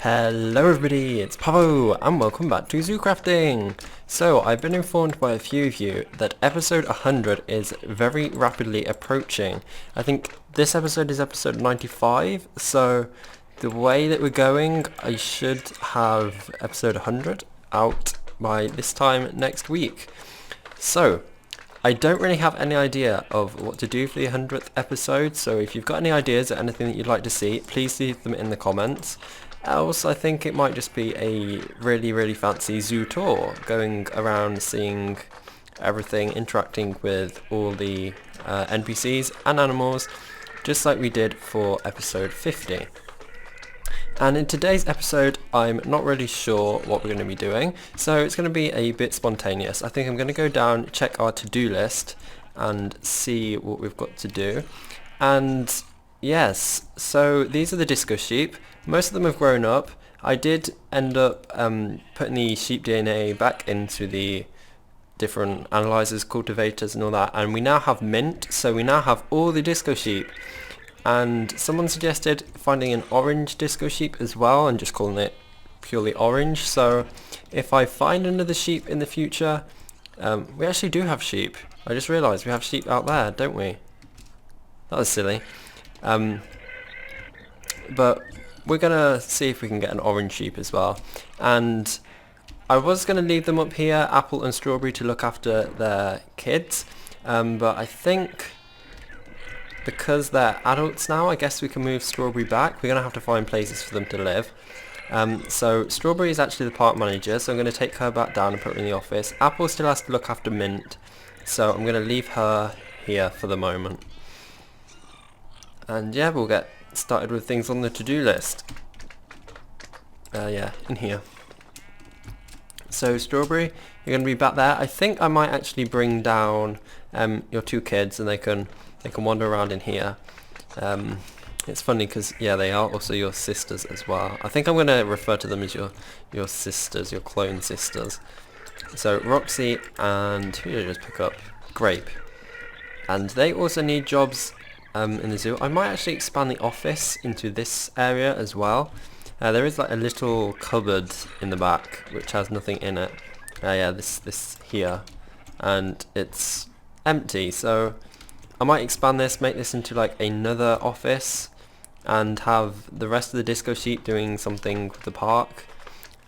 Hello everybody, it's Pavo and welcome back to ZooCrafting! So I've been informed by a few of you that episode 100 is very rapidly approaching. I think this episode is episode 95, so the way that we're going I should have episode 100 out by this time next week. So I don't really have any idea of what to do for the 100th episode, so if you've got any ideas or anything that you'd like to see, please leave them in the comments. Else, I think it might just be a really fancy zoo tour, going around seeing everything, interacting with all the NPCs and animals, just like we did for episode 50. And in today's episode, I'm not really sure what we're going to be doing, so it's going to be a bit spontaneous. I think I'm going to go down, check our to-do list, and see what we've got to do. And yes, so these are the disco sheep. Most of them have grown up. I did end up putting the sheep DNA back into the different analyzers, cultivators and all that, and we now have mint, so we now have all the disco sheep. And someone suggested finding an orange disco sheep as well and just calling it purely orange. So if I find another sheep in the future, we actually do have sheep. I just realised we have sheep out there, don't we? That was silly. But we're gonna see if we can get an orange sheep as well. And I was gonna leave them up here, Apple and Strawberry, to look after their kids. But I think because they're adults now, I guess we can move Strawberry back. We're gonna have to find places for them to live. So Strawberry is actually the park manager, so I'm gonna take her back down and put her in the office. Apple still has to look after Mint, so I'm gonna leave her here for the moment. And yeah, we'll get started with things on the to-do list. Yeah, in here. So Strawberry, you're going to be back there. I think I might actually bring down your two kids, and they can wander around in here. It's funny because yeah, they are also your sisters as well. I think I'm going to refer to them as your sisters, your clone sisters. So Roxy and who did I just pick up? Grape. And they also need jobs in the zoo. I might actually expand the office into this area as well. There is like a little cupboard in the back which has nothing in it. Yeah, this here, and it's empty. So I might expand this, make this into like another office, and have the rest of the disco sheep doing something with the park.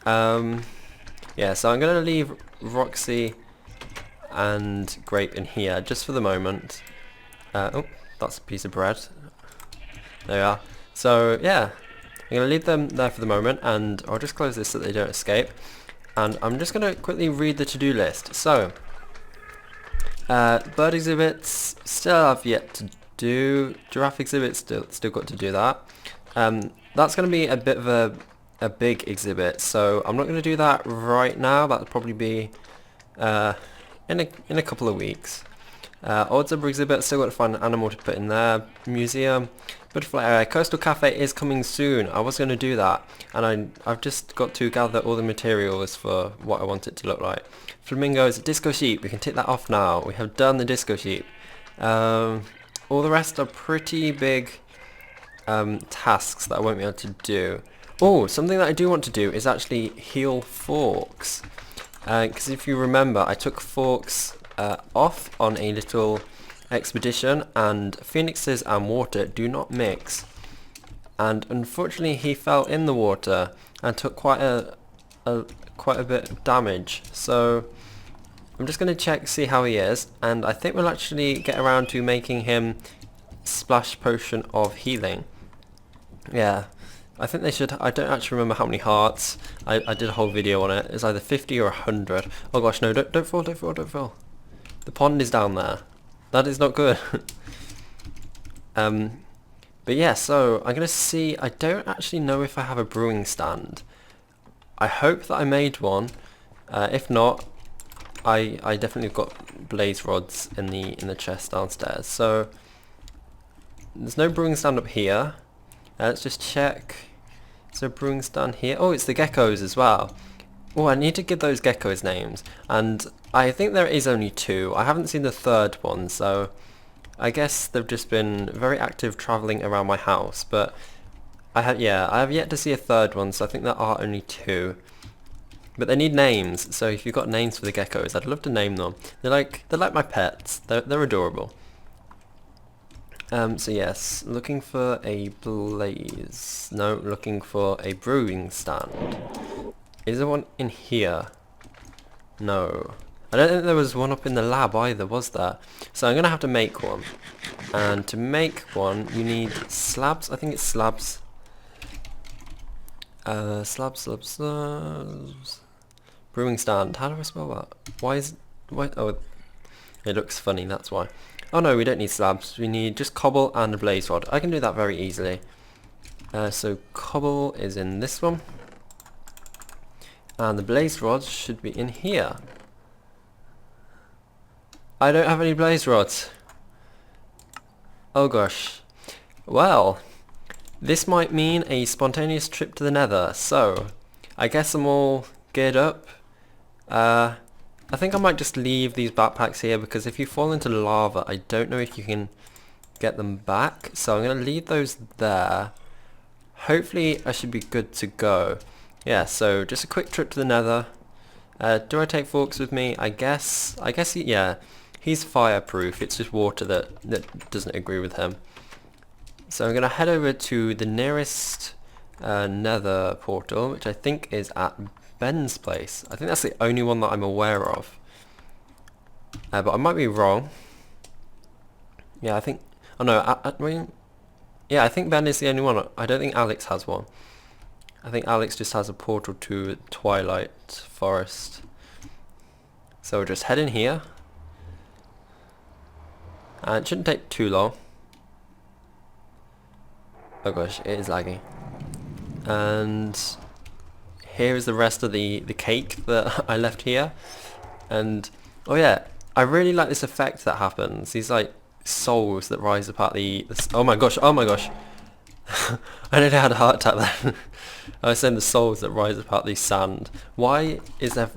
Yeah, so I'm gonna leave Roxy and Grape in here just for the moment. Oh, that's a piece of bread. There we are. So yeah, I'm going to leave them there for the moment, and I'll just close this so that they don't escape. And I'm just going to quickly read the to-do list. So, bird exhibits still have yet to do. Giraffe exhibits still got to do that. That's going to be a bit of a big exhibit, so I'm not going to do that right now. That'll probably be in a couple of weeks. Odd Zebra exhibit, still got to find an animal to put in there. Museum, butterfly area, coastal cafe is coming soon. I was going to do that, and I've just got to gather all the materials for what I want it to look like. Flamingos, disco sheep, we can tick that off now. We have done the disco sheep. All the rest are pretty big tasks that I won't be able to do. Oh, something that I do want to do is actually heal Fawkes. Because if you remember, I took Fawkes off on a little expedition, and phoenixes and water do not mix, and unfortunately he fell in the water and took quite a bit of damage. So I'm just going to see how he is, and I think we'll actually get around to making him splash potion of healing. Yeah, I think they should. I don't actually remember how many hearts. I did a whole video on it. It's either 50 or 100. Oh gosh, no, don't fall, don't fall, don't fall. The pond is down there. That is not good. But yeah, so I'm going to see. I don't actually know if I have a brewing stand. I hope that I made one. If not, I definitely got blaze rods in the chest downstairs. So there's no brewing stand up here. Let's just check. Is there a brewing stand here? Oh, it's the geckos as well. Oh, I need to give those geckos names, and I think there is only two. I haven't seen the third one, so I guess they've just been very active travelling around my house. But I have yet to see a third one, so I think there are only two. But they need names, so if you've got names for the geckos, I'd love to name them. They're like my pets. They're adorable. So yes, looking for a blaze. No, looking for a brewing stand. Is there one in here? No. I don't think there was one up in the lab either, was there? So I'm going to have to make one. And to make one, you need slabs. I think it's slabs. Slabs. Brewing stand. How do I spell that? Why? Oh, it looks funny, that's why. Oh no, we don't need slabs. We need just cobble and a blaze rod. I can do that very easily. So cobble is in this one. And the blaze rods should be in here. I don't have any blaze rods. Oh gosh. Well, this might mean a spontaneous trip to the nether. So, I guess I'm all geared up. I think I might just leave these backpacks here because if you fall into lava, I don't know if you can get them back. So I'm going to leave those there. Hopefully I should be good to go. Yeah, so just a quick trip to the nether. Do I take Fawkes with me? I guess yeah. He's fireproof. It's just water that doesn't agree with him. So I'm going to head over to the nearest nether portal, which I think is at Ben's place. I think that's the only one that I'm aware of. But I might be wrong. Yeah, I think... Oh no, yeah, I think Ben is the only one. I don't think Alex has one. I think Alex just has a portal to Twilight Forest. So we'll just head in here. And it shouldn't take too long. Oh gosh, it is laggy. And here is the rest of the cake that I left here. And oh yeah, I really like this effect that happens. These like souls that rise apart the oh my gosh, oh my gosh. I nearly had a heart attack then. I was saying the souls that rise apart the sand. Why is there...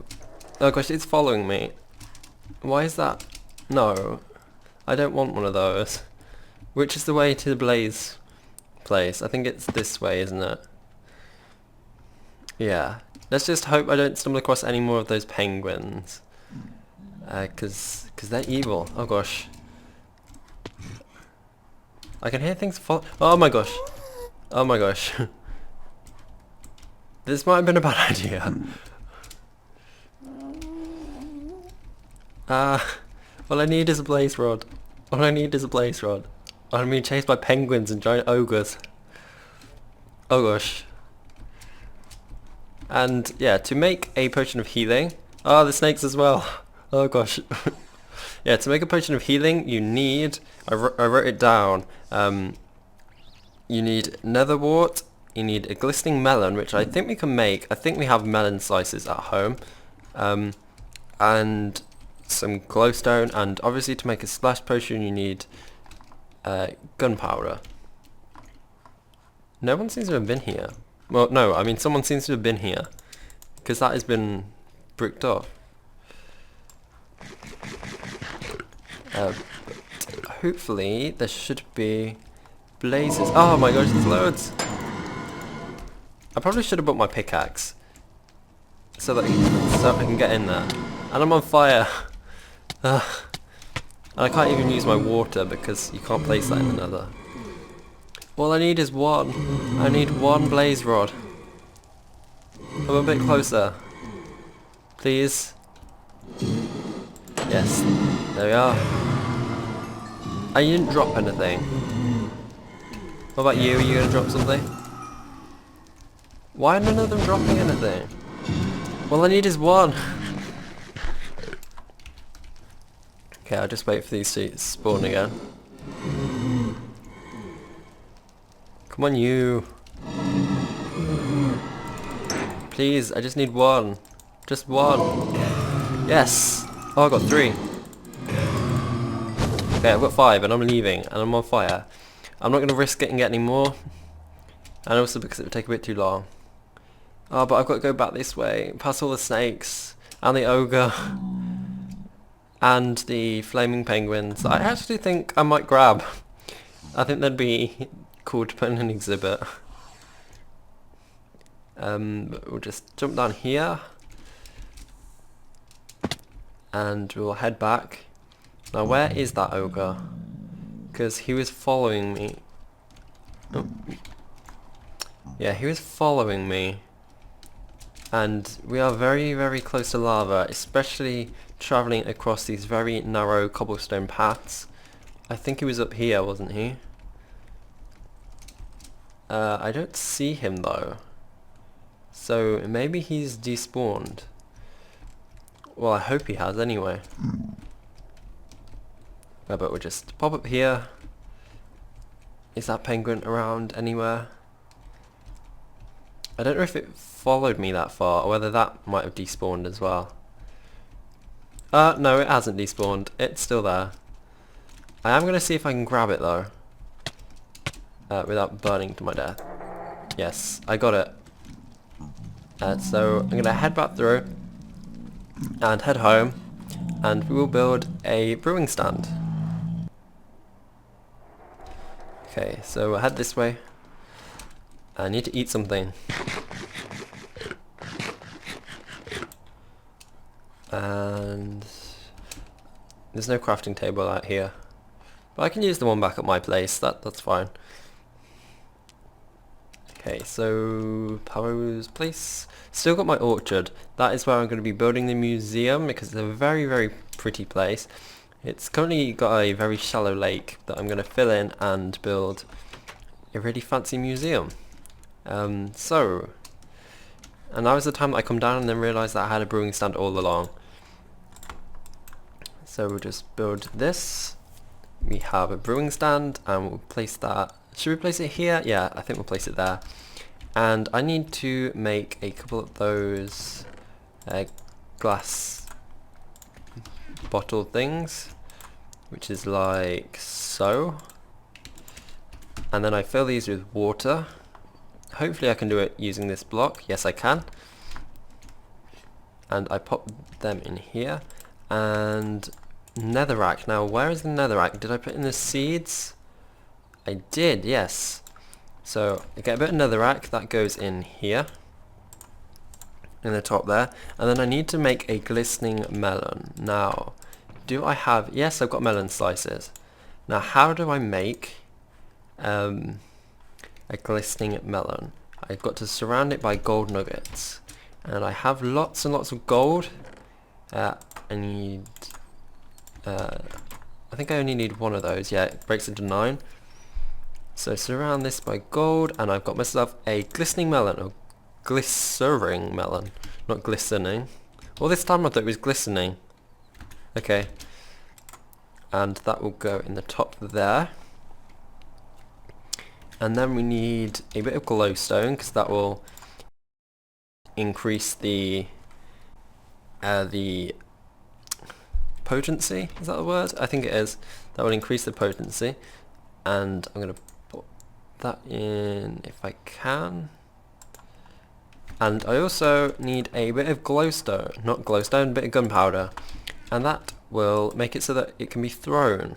Oh gosh, it's following me. Why is that? No, I don't want one of those. Which is the way to the blaze place? I think it's this way, isn't it? Yeah. Let's just hope I don't stumble across any more of those penguins. Cause they're evil. Oh gosh. I can hear things fall. Oh my gosh. Oh my gosh. This might have been a bad idea. All I need is a blaze rod. All I need is a blaze rod. I'm being chased by penguins and giant ogres. Oh gosh. And yeah, to make a potion of healing... Oh, the snakes as well. Oh gosh. Yeah, to make a potion of healing, you need... I wrote it down. You need nether wart, you need a glistening melon, which I think we can make. I think we have melon slices at home. And some glowstone, and obviously to make a splash potion you need gunpowder. No one seems to have been here. Well, no, I mean someone seems to have been here, because that has been bricked off. Hopefully there should be blazes. Oh my gosh, there's loads. I probably should have brought my pickaxe so that I can get in there. And I'm on fire. And I can't even use my water because you can't place that in the nether. All I need is one. I need one blaze rod. Come a bit closer. Please. Yes. There we are. And you didn't drop anything. What about you? Are you going to drop something? Why are none of them dropping anything? All I need is one. Okay, I'll just wait for these to spawn again. Come on, you. Please, I just need one. Just one. Yes. Oh, I got 3. Okay, I've got 5 and I'm leaving and I'm on fire. I'm not going to risk getting any more. And also because it would take a bit too long. Oh, but I've got to go back this way, past all the snakes, and the ogre, and the flaming penguins. I actually think I might grab. I think that'd be cool to put in an exhibit. We'll just jump down here. And we'll head back. Now where is that ogre? Because he was following me. Oh. Yeah, he was following me. And we are very, very close to lava, especially travelling across these very narrow cobblestone paths. I think he was up here, wasn't he? I don't see him though. So maybe he's despawned. Well, I hope he has anyway. But we'll just pop up here. Is that penguin around anywhere? I don't know if it followed me that far, or whether that might have despawned as well. No, it hasn't despawned. It's still there. I am going to see if I can grab it though. Without burning to my death. Yes, I got it. So I'm going to head back through and head home, and we will build a brewing stand. Okay, so we'll head this way. I need to eat something. And there's no crafting table out here, but I can use the one back at my place. That's fine. Okay, so Power's place. Still got my orchard. That is where I'm going to be building the museum, because it's a very, very pretty place. It's currently got a very shallow lake that I'm going to fill in and build a really fancy museum. And now is the time that I come down and then realise that I had a brewing stand all along. So we'll just build this. We have a brewing stand, and we'll place that. Should we place it here? Yeah, I think we'll place it there. And I need to make a couple of those glass bottle things, which is like so. And then I fill these with water. Hopefully I can do it using this block. Yes, I can. And I pop them in here. And netherrack. Now, where is the netherrack? Did I put in the seeds? I did, yes. So I get a bit of netherrack that goes in here, in the top there, and then I need to make a glistening melon. Now, do I have? Yes, I've got melon slices. Now, how do I make a glistening melon? I've got to surround it by gold nuggets, and I have lots and lots of gold. I need. I think I only need one of those. Yeah, it breaks into 9. So surround this by gold, and I've got myself a glistening melon, or glycering melon, not glistening. Well, this time I thought it was glistening. Okay. And that will go in the top there. And then we need a bit of glowstone, because that will increase the potency. Is that the word? I think it is. That will increase the potency. And I'm going to put that in if I can. And I also need a bit of glowstone, not glowstone, a bit of gunpowder. And that will make it so that it can be thrown.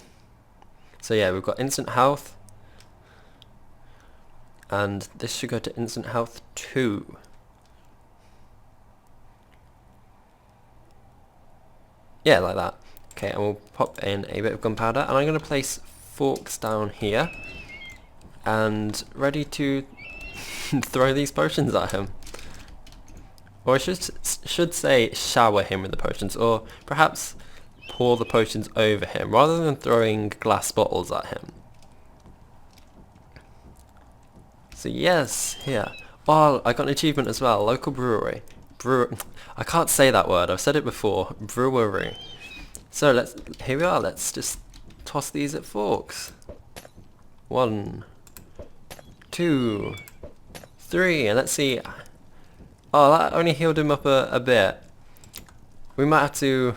So yeah, we've got instant health. And this should go to instant health 2. Yeah, like that. Okay, and we'll pop in a bit of gunpowder, and I'm going to place Fawkes down here, and ready to throw these potions at him. Or I should say shower him with the potions, or perhaps pour the potions over him, rather than throwing glass bottles at him. So yes, here. Oh, I got an achievement as well, local brewery. I can't say that word, I've said it before, brewery. So here we are, let's just toss these at Fawkes. 1, 2, 3, and let's see. Oh, that only healed him up a bit. I might have to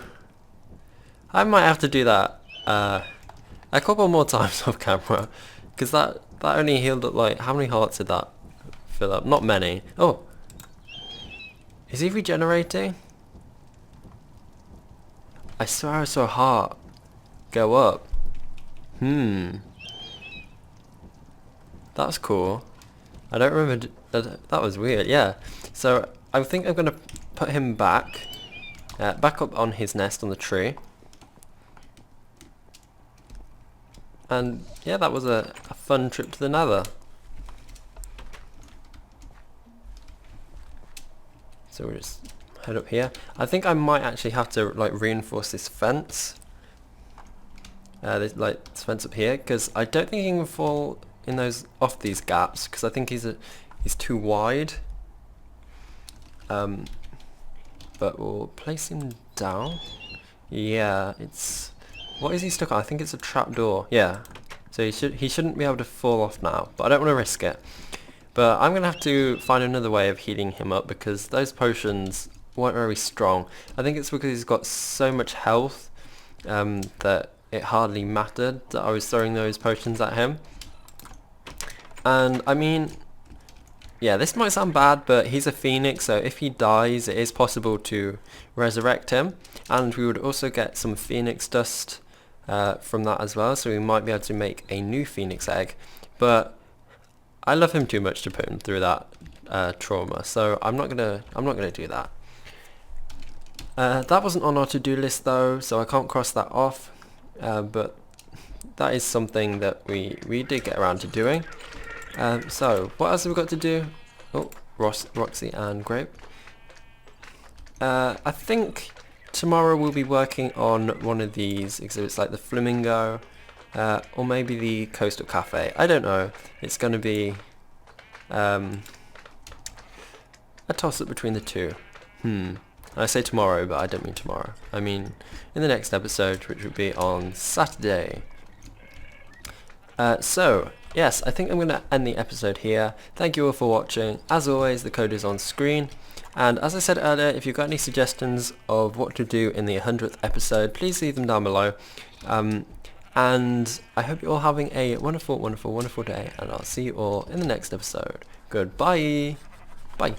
do that a couple more times off camera, because that only healed up, like, how many hearts did that fill up? Not many. Oh, is he regenerating? I swear I saw a heart go up. That's cool. I don't remember That was weird, yeah. So I think I'm gonna put him back up on his nest on the tree. And yeah, that was a fun trip to the Nether. So we'll just head up here. I think I might actually have to like reinforce this fence. This fence up here, because I don't think he can fall in off these gaps, because I think he's too wide. But we'll place him down. Yeah, what is he stuck on? I think it's a trapdoor. Yeah. So he shouldn't be able to fall off now, but I don't want to risk it. But I'm going to have to find another way of healing him up, because those potions weren't very strong. I think it's because he's got so much health that it hardly mattered that I was throwing those potions at him. And I mean, yeah, this might sound bad, but he's a phoenix, so if he dies, it is possible to resurrect him. And we would also get some phoenix dust from that as well, so we might be able to make a new phoenix egg. But I love him too much to put him through that trauma, so I'm not gonna do that. That wasn't on our to-do list though, so I can't cross that off. But that is something that we did get around to doing. So what else have we got to do? Oh, Roxy and Grape. I think tomorrow we'll be working on one of these exhibits, like the Flamingo, or maybe the Coastal Cafe. I don't know. It's going to be a toss-up between the two. I say tomorrow, but I don't mean tomorrow. I mean in the next episode, which will be on Saturday. So, yes, I think I'm going to end the episode here. Thank you all for watching. As always, the code is on screen. And as I said earlier, if you've got any suggestions of what to do in the 100th episode, please leave them down below. And I hope you're all having a wonderful, wonderful, wonderful day. And I'll see you all in the next episode. Goodbye. Bye.